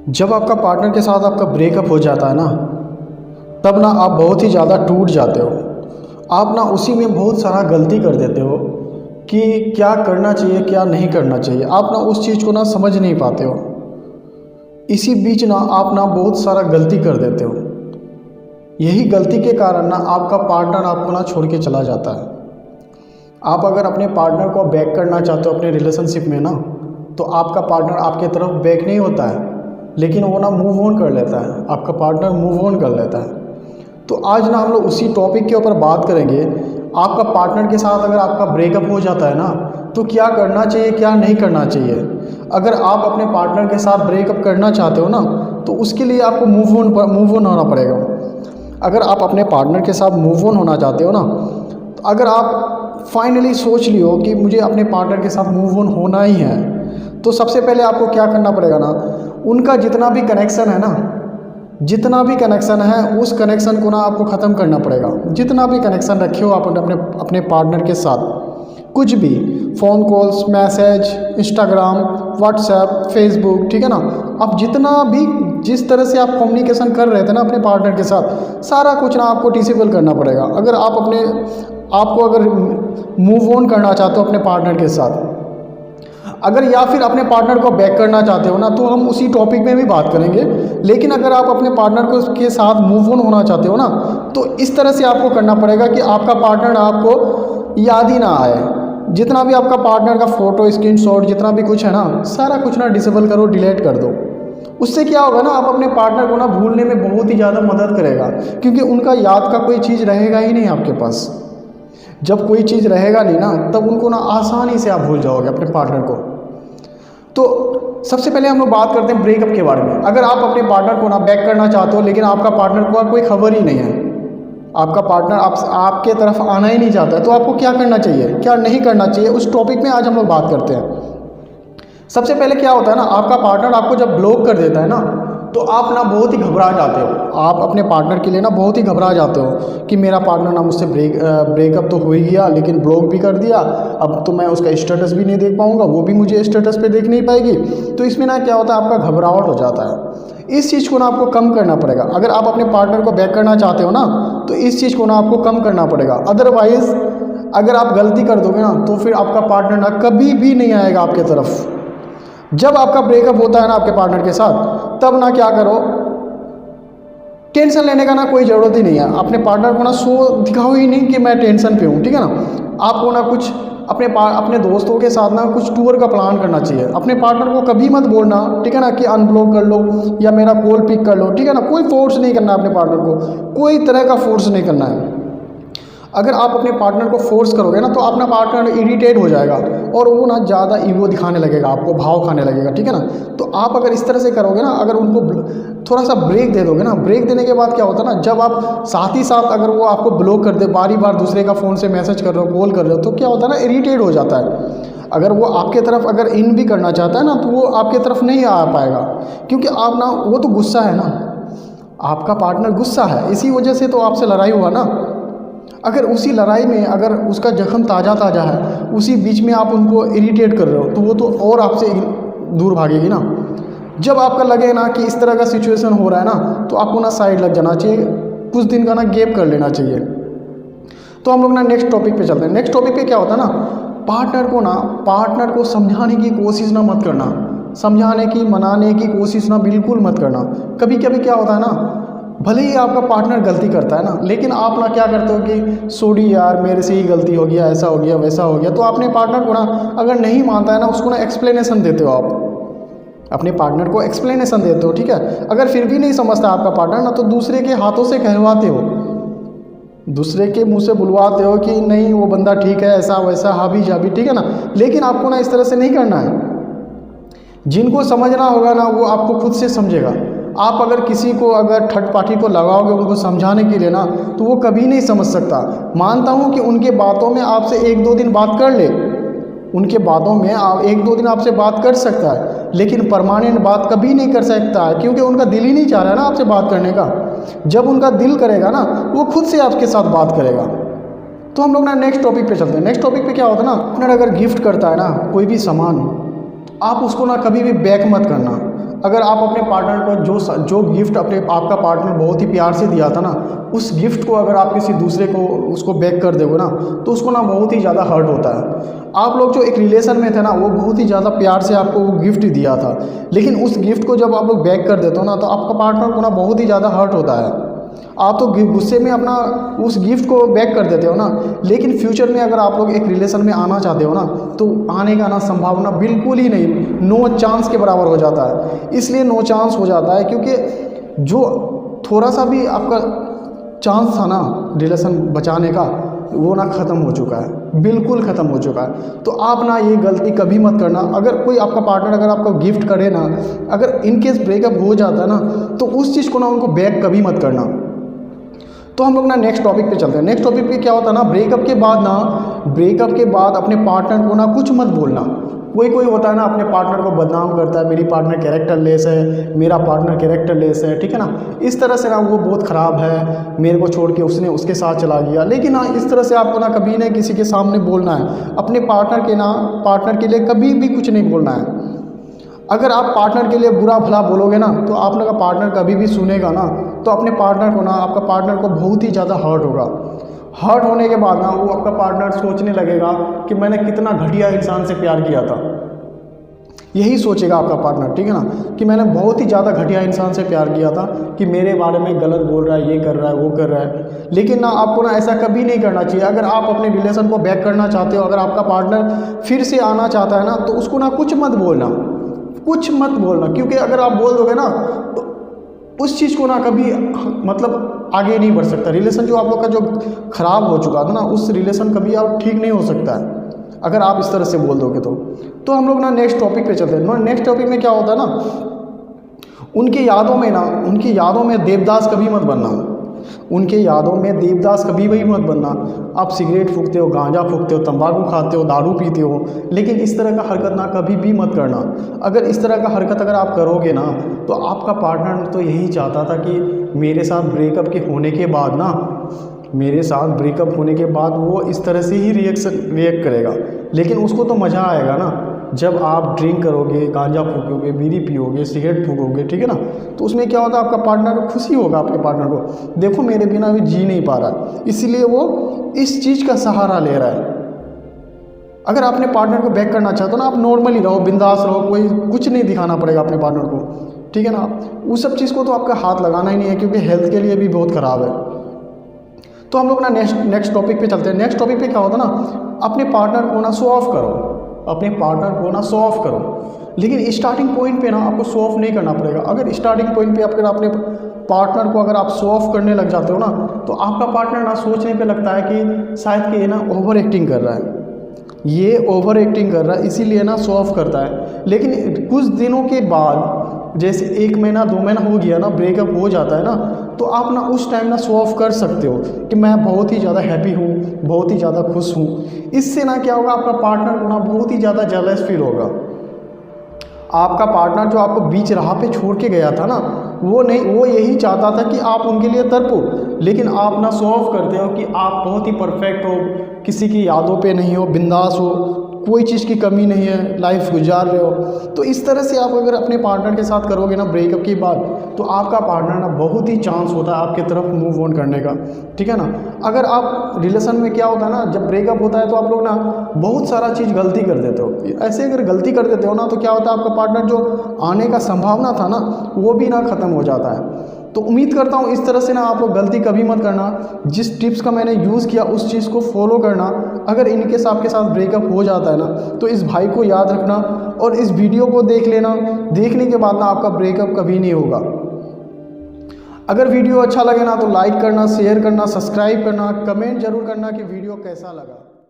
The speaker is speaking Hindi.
जब आपका पार्टनर के साथ आपका ब्रेकअप हो जाता है ना, तब ना आप बहुत ही ज़्यादा टूट जाते हो। आप ना उसी में बहुत सारा गलती कर देते हो कि क्या करना चाहिए क्या नहीं करना चाहिए। आप ना उस चीज़ को ना समझ नहीं पाते हो। इसी बीच ना आप ना बहुत सारा गलती कर देते हो। यही गलती के कारण ना आपका पार्टनर आपको ना छोड़ के चला जाता है। आप अगर अपने पार्टनर को बैक करना चाहते हो अपने रिलेशनशिप में ना, तो आपका पार्टनर आपके तरफ बैक नहीं होता है, लेकिन वो ना मूव ऑन कर लेता है। आपका पार्टनर मूव ऑन कर लेता है। तो आज ना हम लोग उसी टॉपिक के ऊपर बात करेंगे। आपका पार्टनर के साथ अगर आपका ब्रेकअप हो जाता है ना, तो क्या करना चाहिए क्या नहीं करना चाहिए। अगर आप अपने पार्टनर के साथ ब्रेकअप करना चाहते हो ना, तो उसके लिए आपको मूव ऑन होना पड़ेगा। अगर आप अपने पार्टनर के साथ मूव ऑन होना चाहते हो ना, तो अगर आप फाइनली सोच लियो कि मुझे अपने पार्टनर के साथ मूव ऑन होना ही है, तो सबसे पहले आपको क्या करना पड़ेगा ना, उनका जितना भी कनेक्शन है ना, जितना भी कनेक्शन है उस कनेक्शन को ना आपको ख़त्म करना पड़ेगा। जितना भी कनेक्शन रखे हो आप अपने पार्टनर के साथ, कुछ भी phone calls, message, Instagram, WhatsApp, Facebook, ठीक है ना, आप जितना भी जिस तरह से आप कम्युनिकेशन कर रहे थे ना अपने पार्टनर के साथ, सारा कुछ ना आपको डिसेबल करना पड़ेगा। अगर आपको अगर मूव ऑन करना चाहते हो अपने पार्टनर के साथ, अगर या फिर अपने पार्टनर को बैक करना चाहते हो ना, तो हम उसी टॉपिक में भी बात करेंगे। लेकिन अगर आप अपने पार्टनर को के साथ मूव ऑन होना चाहते हो ना, तो इस तरह से आपको करना पड़ेगा कि आपका पार्टनर आपको याद ही ना आए। जितना भी आपका पार्टनर का फ़ोटो, स्क्रीनशॉट, जितना भी कुछ है ना, सारा कुछ ना डिसेबल करो, डिलीट कर दो। उससे क्या होगा ना, आप अपने पार्टनर को ना भूलने में बहुत ही ज़्यादा मदद करेगा, क्योंकि उनका याद का कोई चीज़ रहेगा ही नहीं आपके पास। जब कोई चीज़ रहेगा नहीं ना, तब उनको ना आसानी से आप भूल जाओगे अपने पार्टनर को। तो सबसे पहले हम लोग बात करते हैं ब्रेकअप के बारे में। अगर आप अपने पार्टनर को ना बैक करना चाहते हो, लेकिन आपका पार्टनर को कोई खबर ही नहीं है, आपका पार्टनर आपके तरफ आना ही नहीं चाहता है, तो आपको क्या करना चाहिए क्या नहीं करना चाहिए, उस टॉपिक में आज हम लोग बात करते हैं। सबसे पहले क्या होता है ना, आपका पार्टनर आपको जब ब्लॉक कर देता है ना, तो आप ना बहुत ही घबरा जाते हो। आप अपने पार्टनर के लिए ना बहुत ही घबरा जाते हो कि मेरा पार्टनर ना मुझसे ब्रेकअप तो हो ही गया, लेकिन ब्लॉक भी कर दिया। अब तो मैं उसका स्टेटस भी नहीं देख पाऊंगा, वो भी मुझे स्टेटस पे देख नहीं पाएगी। तो इसमें ना क्या होता है, आपका घबराहट हो जाता है। इस चीज़ को ना आपको कम करना पड़ेगा। अगर आप अपने पार्टनर को बैक करना चाहते हो ना, तो इस चीज़ को ना आपको कम करना पड़ेगा। अदरवाइज़ अगर आप गलती कर दोगे ना, तो फिर आपका पार्टनर ना कभी भी नहीं आएगा आपके तरफ। जब आपका ब्रेकअप होता है ना आपके पार्टनर के साथ, तब ना क्या करो, टेंशन लेने का ना कोई ज़रूरत ही नहीं है। अपने पार्टनर को ना दिखाओ ही नहीं कि मैं टेंशन पे हूँ, ठीक है ना। आपको ना कुछ अपने दोस्तों के साथ ना कुछ टूर का प्लान करना चाहिए। अपने पार्टनर को कभी मत बोलना, ठीक है ना, कि अनब्लॉक कर लो या मेरा कॉल पिक कर लो, ठीक है ना। कोई फोर्स नहीं करना अपने पार्टनर को, कोई तरह का फोर्स नहीं करना है। अगर आप अपने पार्टनर को फोर्स करोगे ना, तो अपना पार्टनर इरिटेट हो जाएगा और वो ना ज़्यादा ईगो दिखाने लगेगा, आपको भाव खाने लगेगा, ठीक है ना। तो आप अगर इस तरह से करोगे ना, अगर उनको थोड़ा सा ब्रेक दे दोगे ना, ब्रेक देने के बाद क्या होता है ना, जब आप साथ ही साथ अगर वो आपको ब्लॉक कर दे, बारी बार दूसरे का फ़ोन से मैसेज कर रहे हो, कॉल कर रहे हो, तो क्या होता है ना, इरीटेट हो जाता है। अगर वो आपके तरफ अगर इन भी करना चाहता है ना, तो वो आपके तरफ नहीं आ पाएगा, क्योंकि आप ना, वो तो गुस्सा है ना, आपका पार्टनर गुस्सा है, इसी वजह से तो आपसे लड़ाई हुआ ना। अगर उसी लड़ाई में अगर उसका जख्म ताज़ा ताज़ा है, उसी बीच में आप उनको इरिटेट कर रहे हो, तो वो तो और आपसे दूर भागेगी ना। जब आपका लगे ना कि इस तरह का सिचुएशन हो रहा है ना, तो आपको ना साइड लग जाना चाहिए, कुछ दिन का ना गैप कर लेना चाहिए। तो हम लोग ना नेक्स्ट टॉपिक पे चलते हैं। नेक्स्ट टॉपिक पे क्या होता है ना, पार्टनर को समझाने की कोशिश ना मत करना, समझाने की मनाने की कोशिश ना बिल्कुल मत करना। कभी कभी क्या होता है ना, भले ही आपका पार्टनर गलती करता है ना, लेकिन आप ना क्या करते हो कि सॉरी यार मेरे से ही गलती हो गया, ऐसा हो गया वैसा हो गया। तो अपने पार्टनर को ना अगर नहीं मानता है ना, उसको ना एक्सप्लेनेशन देते हो, आप अपने पार्टनर को एक्सप्लेनेशन देते हो, ठीक है। अगर फिर भी नहीं समझता आपका पार्टनर ना, तो दूसरे के हाथों से कहलवाते हो, दूसरे के मुंह से बुलवाते हो कि नहीं वो बंदा ठीक है, ऐसा वैसा हाबी जाबी, ठीक है ना। लेकिन आपको ना इस तरह से नहीं करना है। जिनको समझना होगा ना, वो आपको खुद से समझेगा। आप अगर किसी को अगर थर्ड पार्टी को लगाओगे उनको समझाने के लिए ना, तो वो कभी नहीं समझ सकता। मानता हूँ कि उनके बातों में आपसे 1-2 दिन बात कर ले, उनके बातों में आप 1-2 दिन आपसे बात कर सकता है, लेकिन परमानेंट बात कभी नहीं कर सकता है, क्योंकि उनका दिल ही नहीं चाह रहा है ना आपसे बात करने का। जब उनका दिल करेगा ना, वो खुद से आपके साथ बात करेगा। तो हम लोग ना नेक्स्ट टॉपिक पे चलते हैं। नेक्स्ट टॉपिक पे क्या होता है ना, पार्टनर अगर गिफ्ट करता है ना कोई भी सामान, आप उसको ना कभी भी बैक मत करना। अगर आप अपने पार्टनर को जो गिफ्ट आपका पार्टनर बहुत ही प्यार से दिया था ना, उस गिफ्ट को अगर आप किसी दूसरे को उसको बैक कर दोगे ना, तो उसको ना बहुत ही ज़्यादा हर्ट होता है। आप लोग जो एक रिलेशन में थे ना, वो बहुत ही ज़्यादा प्यार से आपको वो गिफ्ट दिया था, लेकिन उस गिफ्ट को जब आप लोग बैक कर देते हो ना, तो आपका पार्टनर को ना बहुत ही ज़्यादा हर्ट होता है। आप तो गुस्से में अपना उस गिफ्ट को बैक कर देते हो ना, लेकिन फ्यूचर में अगर आप लोग एक रिलेशन में आना चाहते हो ना, तो आने का ना संभावना बिल्कुल ही नहीं, नो चांस के बराबर हो जाता है। इसलिए नो चांस हो जाता है क्योंकि जो थोड़ा सा भी आपका चांस था ना रिलेशन बचाने का, वो ना ख़त्म हो चुका है, बिल्कुल ख़त्म हो चुका है। तो आप ना ये गलती कभी मत करना। अगर कोई आपका पार्टनर अगर आपको गिफ्ट करे ना, अगर इनकेस ब्रेकअप हो जाता है ना, तो उस चीज़ को ना उनको बैक कभी मत करना। तो हम लोग ना नेक्स्ट टॉपिक पे चलते हैं। नेक्स्ट टॉपिक पे क्या होता है ना, ब्रेकअप के बाद अपने पार्टनर को ना कुछ मत बोलना। कोई होता है ना, अपने पार्टनर को बदनाम करता है, मेरी पार्टनर कैरेक्टरलेस है, मेरा पार्टनर कैरेक्टरलेस है, ठीक है ना, इस तरह से ना वो बहुत ख़राब है, मेरे को छोड़ के उसने उसके साथ चला गया। लेकिन ना इस तरह से आपको ना कभी ना किसी के सामने बोलना है। अपने पार्टनर के लिए कभी भी कुछ नहीं बोलना है। अगर आप पार्टनर के लिए बुरा भला बोलोगे ना, तो आप लोग का पार्टनर कभी भी सुनेगा ना, तो अपने पार्टनर को ना, आपका पार्टनर को बहुत ही ज़्यादा हर्ट होगा। हर्ट होने के बाद ना वो आपका पार्टनर सोचने लगेगा कि मैंने कितना घटिया इंसान से प्यार किया था। यही सोचेगा आपका पार्टनर, ठीक है ना, कि मैंने बहुत ही ज़्यादा घटिया इंसान से प्यार किया था, कि मेरे बारे में गलत बोल रहा है, ये कर रहा है, वो कर रहा है। लेकिन ना आपको ना ऐसा कभी नहीं करना चाहिए। अगर आप अपने रिलेशन को बैक करना चाहते हो, अगर आपका पार्टनर फिर से आना चाहता है ना, तो उसको ना कुछ मत बोलना, क्योंकि अगर आप बोल दोगे ना, तो उस चीज़ को ना कभी मतलब आगे नहीं बढ़ सकता। रिलेशन जो आप लोग का जो ख़राब हो चुका था ना, उस रिलेशन कभी आप ठीक नहीं हो सकता है अगर आप इस तरह से बोल दोगे तो हम लोग ना नेक्स्ट टॉपिक पे चलते हैं। नेक्स्ट टॉपिक में क्या होता है ना, उनकी यादों में देवदास कभी मत बनना। उनके यादों में देवदास कभी भी मत बनना। आप सिगरेट फूकते हो, गांजा फूकते हो, तंबाकू खाते हो, दारू पीते हो, लेकिन इस तरह का हरकत ना कभी भी मत करना। अगर इस तरह का हरकत अगर आप करोगे ना, तो आपका पार्टनर तो यही चाहता था कि मेरे साथ ब्रेकअप होने के बाद वो इस तरह से ही रिएक्ट करेगा। लेकिन उसको तो मज़ा आएगा ना, जब आप ड्रिंक करोगे, गांजा फूकोगे, बीड़ी पियोगे, सिगरेट फूकोगे, ठीक है ना, तो उसमें क्या होता है, आपका पार्टनर को खुशी होगा। आपके पार्टनर को देखो मेरे बिना भी जी नहीं पा रहा, इसलिए वो इस चीज़ का सहारा ले रहा है। अगर अपने पार्टनर को बैक करना चाहते हो ना, आप नॉर्मली रहो, बिंदास रहो, कोई कुछ नहीं दिखाना पड़ेगा अपने पार्टनर को, ठीक है ना। उस सब चीज़ को तो आपका हाथ लगाना ही नहीं है, क्योंकि हेल्थ के लिए भी बहुत ख़राब है। तो हम लोग ना नेक्स्ट टॉपिक पे चलते हैं। नेक्स्ट टॉपिक पे क्या होता है ना, अपने पार्टनर को ना शो ऑफ करो, लेकिन स्टार्टिंग पॉइंट पे ना आपको शो ऑफ नहीं करना पड़ेगा। अगर स्टार्टिंग पॉइंट पे अपने पार्टनर को अगर आप शो ऑफ करने लग जाते हो ना, तो आपका पार्टनर ना सोचने पे लगता है कि शायद कि ये ना ओवर एक्टिंग कर रहा है, इसीलिए ना शो ऑफ करता है। लेकिन कुछ दिनों के बाद, जैसे 1 महीना 2 महीना हो गया ना, ब्रेकअप हो जाता है ना, तो आप ना उस टाइम ना शो ऑफ कर सकते हो कि मैं बहुत ही ज़्यादा हैप्पी हूँ, बहुत ही ज़्यादा खुश हूँ। इससे ना क्या होगा, आपका पार्टनर को ना बहुत ही ज़्यादा जेलस फील होगा। आपका पार्टनर जो आपको बीच राह पे छोड़ के गया था ना, वो यही चाहता था कि आप उनके लिए तड़पो, लेकिन आप ना शो ऑफ करते हो कि आप बहुत ही परफेक्ट हो, किसी की यादों पे नहीं हो, बिंदास हो, कोई चीज़ की कमी नहीं है, लाइफ गुजार रहे हो। तो इस तरह से आप अगर अपने पार्टनर के साथ करोगे ना ब्रेकअप के बाद, तो आपका पार्टनर ना बहुत ही चांस होता है आपके तरफ मूव ऑन करने का, ठीक है ना। अगर आप रिलेशन में क्या होता है ना, जब ब्रेकअप होता है तो आप लोग ना बहुत सारा चीज़ गलती कर देते हो। ऐसे अगर गलती कर देते हो ना, तो क्या होता है, आपका पार्टनर जो आने का संभावना था ना, वो भी ना ख़त्म हो जाता है। तो उम्मीद करता हूँ इस तरह से ना आप लोग गलती कभी मत करना। जिस टिप्स का मैंने यूज़ किया उस चीज़ को फॉलो करना। अगर इनकेस आपके साथ ब्रेकअप हो जाता है ना, तो इस भाई को याद रखना और इस वीडियो को देख लेना। देखने के बाद ना आपका ब्रेकअप कभी नहीं होगा। अगर वीडियो अच्छा लगे ना, तो लाइक करना, शेयर करना, सब्सक्राइब करना, कमेंट जरूर करना कि वीडियो कैसा लगा।